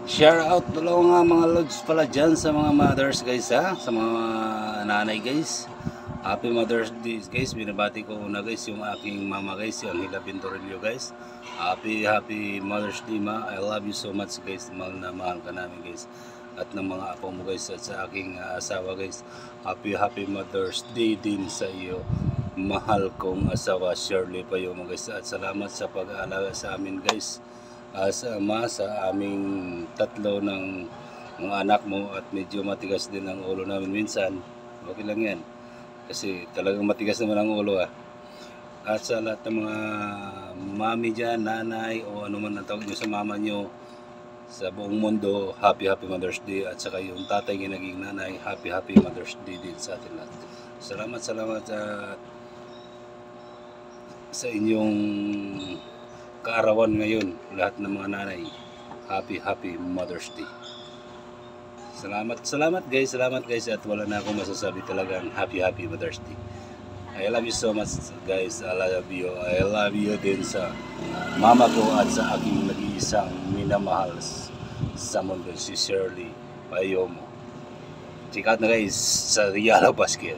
Shout out dalawa nga mga lods pala dyan sa mga mothers guys ha, sa mga nanay guys. Happy Mother's Day guys. Binabati ko una guys yung aking mama guys, yung Hila Pintorillo guys. Happy Mother's Day ma. I love you so much guys. Mahal na mahal ka namin guys. At ng mga apo mo guys at sa aking asawa guys. Happy Mother's Day din sa iyo. Mahal kong asawa Shirley Payo mo guys. At salamat sa pag-aalaga sa amin guys. As ama sa aming tatlo ng mga anak mo at medyo matigas din ang ulo namin minsan. Okay lang yan. Kasi talagang matigas naman ang ulo At sa lahat ng mga mami dyan, nanay o ano man ang tawag nyo sa mama nyo sa buong mundo, happy Mother's Day. At saka yung tatay ng naging nanay, happy Mother's Day din sa atin lahat. Salamat sa inyong kaarawan ngayon, lahat ng mga nanay. Happy Mother's Day. Salamat guys at wala na akong masasabi, talagang happy Mother's Day. I love you so much guys. I love you din sa mama ko at sa aking nag-iisang minamahal sa mundo, si Shirley Payomo. Check out na guys sa Yellow Basket.